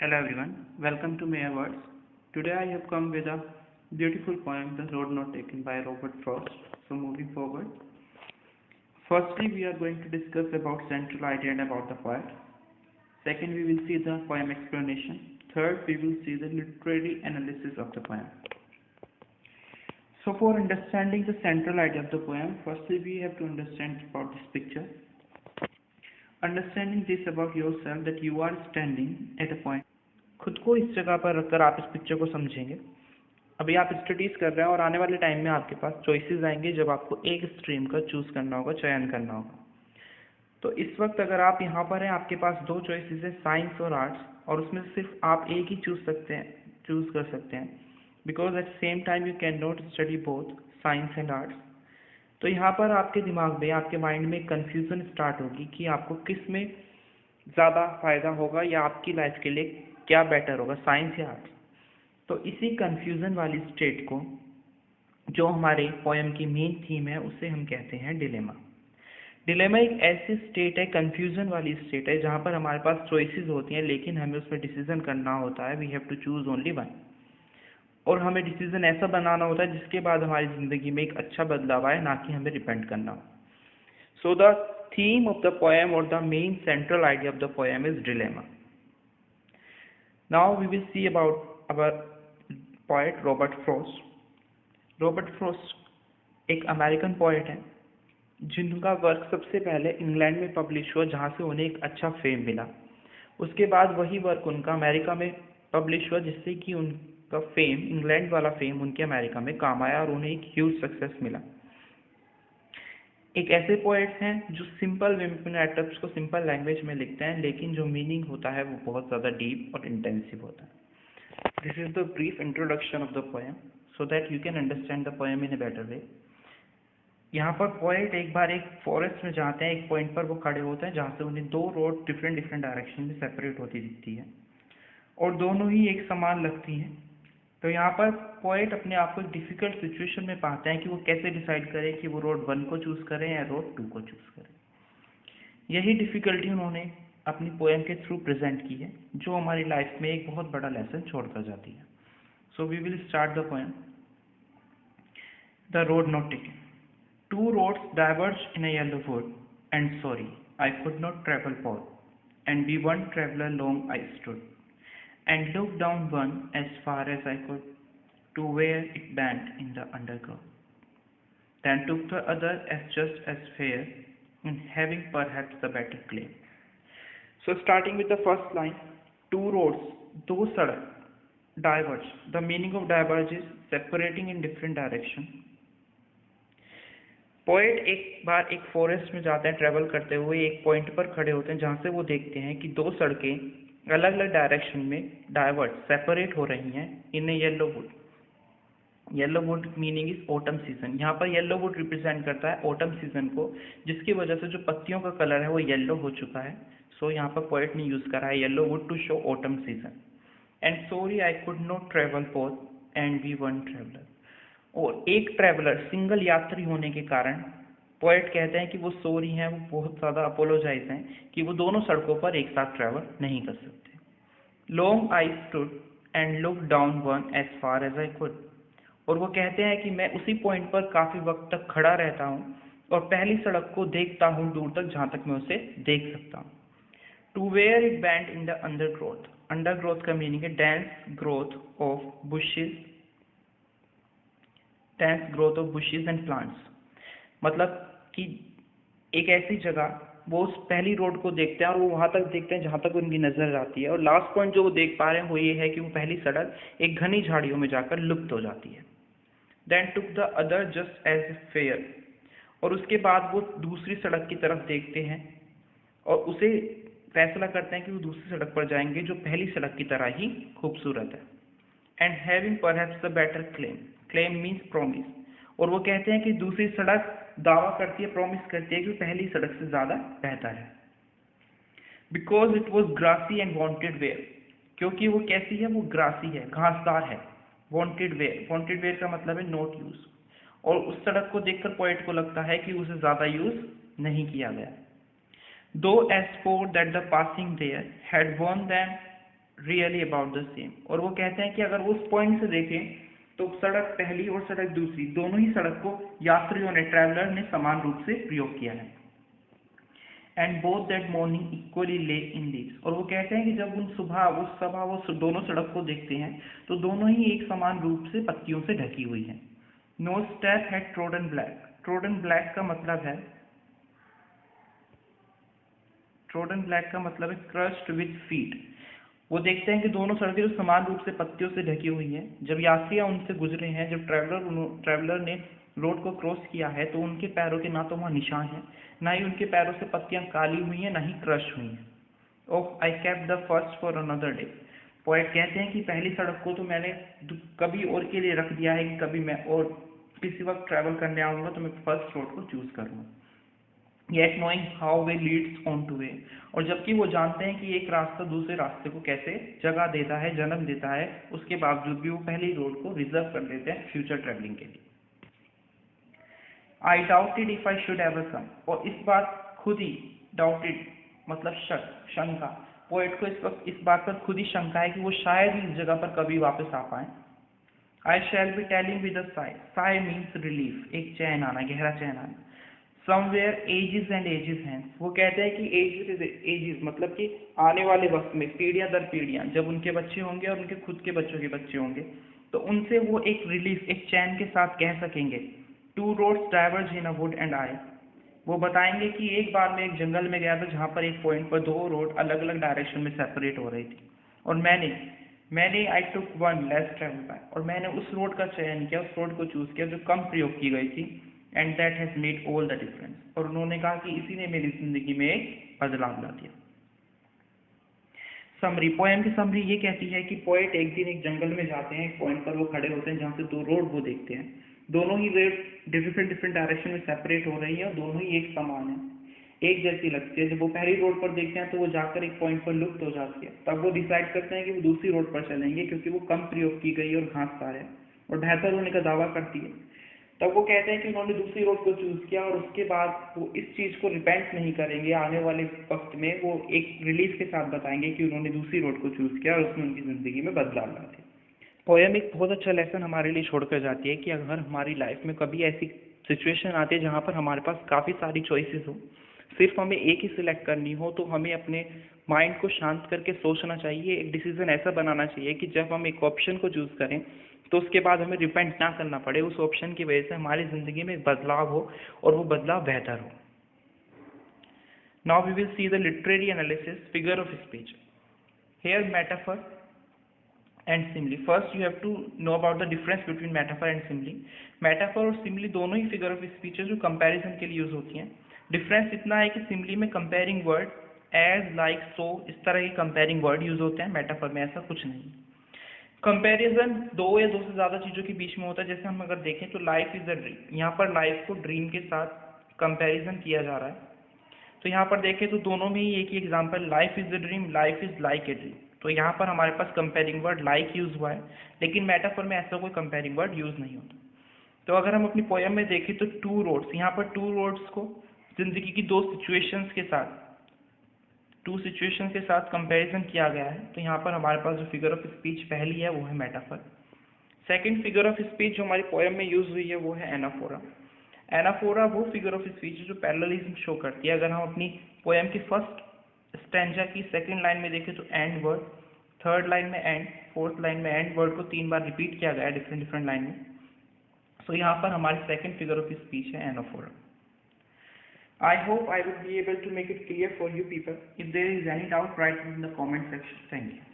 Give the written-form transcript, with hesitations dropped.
Hello everyone, welcome to Maya Words. Today I have come with a beautiful poem, The Road Not Taken by Robert Frost. So moving forward, firstly we are going to discuss about central idea and about the poet. Second we will see the poem explanation. Third we will see the literary analysis of the poem. So for understanding the central idea of the poem, firstly we have to understand about this picture. Understanding this about yourself that you are standing at a point. खुद को इस जगह पर रखकर आप इस picture को समझेंगे। अभी आप स्टडीज कर रहे हैं और आने वाले टाइम में आपके पास चॉइसेस आएंगे जब आपको एक स्ट्रीम का चूज करना होगा, चयन करना होगा। तो इस वक्त अगर आप यहाँ पर हैं, आपके पास दो चॉइसेस हैं, साइंस और आर्ट्स, और उसमें सिर्फ आप एक ही चूज कर सकते हैं because at same time you can not study both science and arts. तो यहाँ पर आपके दिमाग में, आपके माइंड में कन्फ्यूजन स्टार्ट होगी कि आपको किस में ज़्यादा फायदा होगा या आपकी लाइफ के लिए क्या बेटर होगा, साइंस या आर्ट्स। तो इसी कंफ्यूजन वाली स्टेट को, जो हमारे पोएम की मेन थीम है, उसे हम कहते हैं डिलेमा। डिलेमा एक ऐसी स्टेट है, कंफ्यूजन वाली स्टेट है, जहाँ पर हमारे पास चॉइसेस होती हैं लेकिन हमें उसमें डिसीजन करना होता है। We have to choose only one, और हमें डिसीजन ऐसा बनाना होता है जिसके बाद हमारी ज़िंदगी में एक अच्छा बदलाव आए, ना कि हमें रिपेंट करना हो। So the theme of the poem और the main central idea of the poem is dilemma. Now we will see about our poet Robert Frost. Robert Frost एक अमेरिकन पोएट है जिनका वर्क सबसे पहले इंग्लैंड में publish हुआ, जहाँ से उन्हें एक अच्छा फेम मिला। उसके बाद वही वर्क उनका अमेरिका में पब्लिश हुआ, जिससे कि उनका फेम, इंग्लैंड वाला फेम, उनके अमेरिका में काम आया और उन्हें एक ह्यूज सक्सेस मिला। एक ऐसे पोएट्स हैं जो सिंपल मैटर्स को सिंपल लैंग्वेज में लिखते हैं, लेकिन जो मीनिंग होता है वो बहुत ज़्यादा डीप और इंटेंसिव होता है। This is the brief introduction of the poem so that you can understand the poem in a better way. यहाँ पर पोएट एक बार एक फॉरेस्ट में जाते हैं, एक पॉइंट पर वो खड़े होते हैं जहाँ से उन्हें दो रोड डिफरेंट डायरेक्शन में सेपरेट होती दिखती है और दोनों ही एक समान लगती हैं। तो यहाँ पर पोएट अपने आप को एक डिफ़िकल्ट सिचुएशन में पाते हैं कि वो कैसे डिसाइड करें कि वो रोड 1 को चूज़ करें या रोड 2 को चूज़ करें। यही डिफ़िकल्टी उन्होंने अपनी पोएम के थ्रू प्रेजेंट की है, जो हमारी लाइफ में एक बहुत बड़ा लेसन छोड़ कर जाती है। So we will start the poem. The road not taken. Two roads diverge in a yellow wood, and sorry I could not travel both, and be one traveller long I stood and looked down one as far as I could to where it bent in the undergrowth. Then took the other as just as fair, and having perhaps the better claim. So starting with the first line, two roads, दो सड़क, diverge. The meaning of diverge is separating in different direction. Poet एक बार एक forest में जाते हैं, travel करते हुए एक पॉइंट पर खड़े होते हैं जहाँ से वो देखते हैं कि दो सड़कें अलग अलग डायरेक्शन में डाइवर्ट, सेपरेट हो रही हैं in a yellow wood. Yellow wood meaning is autumn season. यहाँ पर येलो वुड रिप्रेजेंट करता है ऑटम सीजन को, जिसकी वजह से जो पत्तियों का कलर है वो येलो हो चुका है। सो यहाँ पर पोएट ने यूज करा है yellow wood to show autumn season. And sorry I could not travel both and be one traveller. और एक ट्रेवलर, सिंगल यात्री होने के कारण पोएट कहते हैं कि वो सॉरी हैं, वो बहुत ज़्यादा अपोलोजाइज हैं कि वो दोनों सड़कों पर एक साथ ट्रैवल नहीं कर सकते। Long I stood and look down one as far as I could. और वो कहते हैं कि मैं उसी पॉइंट पर काफ़ी वक्त तक खड़ा रहता हूँ और पहली सड़क को देखता हूँ दूर तक, जहाँ तक मैं उसे देख सकता हूँ। To where it bend in the undergrowth. Undergrowth का मीनिंग है dense growth of bushes, dense growth of bushes and plants. मतलब कि एक ऐसी जगह, वो उस पहली रोड को देखते हैं और वो वहाँ तक देखते हैं जहाँ तक उनकी नज़र आती है, और लास्ट पॉइंट जो वो देख पा रहे हैं वो ये है कि वो पहली सड़क एक घनी झाड़ियों में जाकर लुप्त हो जाती है। Then took the other just as fair. और उसके बाद वो दूसरी सड़क की तरफ देखते हैं और उसे फैसला करते हैं कि वो दूसरी सड़क पर जाएंगे जो पहली सड़क की तरह ही खूबसूरत है। And having perhaps the better claim. Claim means promise. और वो कहते हैं कि दूसरी सड़क दावा करती है, प्रॉमिस करती है कि पहली सड़क से ज़्यादा बेहतर है। Because it was grassy and wanted wear. क्योंकि वो कैसी है, वो ग्रासी है, घासदार है। वॉन्टेड वेयर, वॉन्टेड वेयर का मतलब है नॉट यूज। और उस सड़क को देखकर पोएट को लगता है कि उसे ज़्यादा यूज नहीं किया गया। Though as for that the passing there had worn them really about the same. और वो कहते हैं कि अगर उस पॉइंट से देखें तो सड़क पहली और सड़क दूसरी, दोनों ही सड़क को यात्रियों ने, ट्रैवलर ने समान रूप से प्रयोग किया है। And both that morning equally ले इन लीव्स। और वो कहते हैं कि जब वो दोनों सड़क को देखते हैं तो दोनों ही एक समान रूप से पत्तियों से ढकी हुई हैं। No step had trodden black. Trodden black का मतलब है क्रस्ड विद फीट। वो देखते हैं कि दोनों सड़कें जो समान रूप से पत्तियों से ढकी हुई हैं, जब यात्रियां उनसे गुजरे हैं, जब ट्रैवलर ने रोड को क्रॉस किया है, तो उनके पैरों के ना तो वहाँ निशान है, ना ही उनके पैरों से पत्तियां काली हुई हैं, ना ही क्रश हुई हैं। Oh I kept the first for another day. Poet कहते हैं कि पहली सड़क को तो मैंने कभी और के लिए रख दिया है कि कभी मैं और किसी वक्त ट्रैवल करने आऊँगा तो मैं फर्स्ट रोड को चूज़ करूँगा। Yet knowing how way Leeds on two way. और जबकि वो जानते हैं कि एक रास्ता दूसरे रास्ते को कैसे जगह देता है, जन्म देता है, उसके बावजूद भी वो पहली रोड को रिजर्व कर देते हैं फ्यूचर ट्रैवलिंग के लिए। आई doubted if I should ever come. और इस बात खुद ही, डाउटेड मतलब शंका, पोएट को इस वक्त इस बात पर खुद ही शंका है कि वो शायद ही इस जगह पर कभी वापस आ पाए। I shall be telling with a sigh. Sigh means relief, एक चैन आना, गहरा चैन आना। समवेयर एजेस एंड एजेस हैं। वो कहते हैं कि एजेस मतलब कि आने वाले वक्त में, पीढ़ियां दर पीढ़ियां, जब उनके बच्चे होंगे और उनके खुद के बच्चों के बच्चे होंगे, तो उनसे वो एक रिलीफ, एक चैन के साथ कह सकेंगे, two roads diverge in a wood and I. वो बताएंगे कि एक बार मैं एक जंगल में गया था जहाँ पर एक पॉइंट पर दो रोड अलग अलग डायरेक्शन में सेपरेट हो रही थी, और मैंने I took one less travel by. और मैंने उस रोड का चयन किया, उस रोड को चूज किया जो कम प्रयोग की गई थी। And that has made all the difference. और उन्होंने कहा कि इसी ने मेरी जिंदगी में एक बदलाव ला दिया। समरी, पोएम की समरी ये कहती है कि पोएट एक दिन एक जंगल में जाते हैं, एक पॉइंट पर वो खड़े होते हैं जहाँ से दो रोड वो देखते हैं। दोनों ही रोड डिफरेंट डायरेक्शन में सेपरेट हो रही है और दोनों ही एक समान है, एक जैसी लगती है। जब वो पहली रोड पर देखते हैं तो वो जाकर एक पॉइंट पर लुप्त हो जाती है। तब वो डिसाइड करते हैं कि वो दूसरी रोड पर चलेंगे क्योंकि वो कम प्रयोग की गई और घासदार है और बेहतर होने का दावा करती है। तब वो कहते हैं कि उन्होंने दूसरी रोड को चूज किया और उसके बाद वो इस चीज को रिपेंट नहीं करेंगे। आने वाले वक्त में वो एक रिलीफ के साथ बताएंगे कि उन्होंने दूसरी रोड को चूज किया और उसने उनकी जिंदगी में बदलाव ला दिया। पोएम एक बहुत अच्छा लेसन हमारे लिए छोड़कर जाती है कि अगर हमारी लाइफ में कभी ऐसी सिचुएशन आती है जहाँ पर हमारे पास काफ़ी सारी चॉइसेस हो, सिर्फ हमें एक ही सिलेक्ट करनी हो, तो हमें अपने माइंड को शांत करके सोचना चाहिए, एक डिसीजन ऐसा बनाना चाहिए कि जब हम एक ऑप्शन को चूज़ करें तो उसके बाद हमें रिपेंट ना करना पड़े, उस ऑप्शन की वजह से हमारी ज़िंदगी में बदलाव हो और वो बदलाव बेहतर हो। Now we will see the literary analysis, figure of speech. Here metaphor and simile. First you have to know about the difference between metaphor and simile. Metaphor और सिमली दोनों ही फिगर ऑफ स्पीच है जो comparison के लिए use होती हैं। Difference इतना है कि सिमली में कंपेयरिंग वर्ड एज, लाइक, सो, इस तरह के कंपेयरिंग वर्ड यूज होते हैं, मेटाफर में ऐसा कुछ नहीं। कंपैरिजन दो या दो से ज़्यादा चीज़ों के बीच में होता है। जैसे हम अगर देखें तो लाइफ इज़ अ ड्रीम, यहाँ पर लाइफ को ड्रीम के साथ कंपैरिजन किया जा रहा है। तो यहाँ पर देखें तो दोनों में ही एक ही example, life is a dream, life is like a dream. तो यहाँ पर हमारे पास कंपेयरिंग वर्ड लाइक यूज़ हुआ है, लेकिन मेटाफर में ऐसा कोई कंपेयरिंग वर्ड यूज़ नहीं होता। तो अगर हम अपनी पोएम में देखें तो टू रोड्स, यहाँ पर टू रोड्स को जिंदगी की दो सिचुएशंस के साथ कंपैरिजन किया गया है। तो यहाँ पर हमारे पास जो फिगर ऑफ स्पीच पहली है वो है metaphor. Second figure of speech जो हमारी पोएम में यूज हुई है वो है एनाफोरा। एनाफोरा वो फिगर ऑफ स्पीच है जो पैरेललिज्म शो करती है। अगर हम अपनी पोएम की फर्स्ट स्टैंजा की सेकंड लाइन में देखें तो एंड वर्ड, थर्ड लाइन में एंड, फोर्थ लाइन में एंड वर्ड को 3 बार रिपीट किया गया है डिफरेंट लाइन में। सो यहाँ पर हमारी सेकंड फिगर ऑफ स्पीच है anaphora. I hope I will be able to make it clear for you people. If there is any doubt, write it in the comment section. Thank you.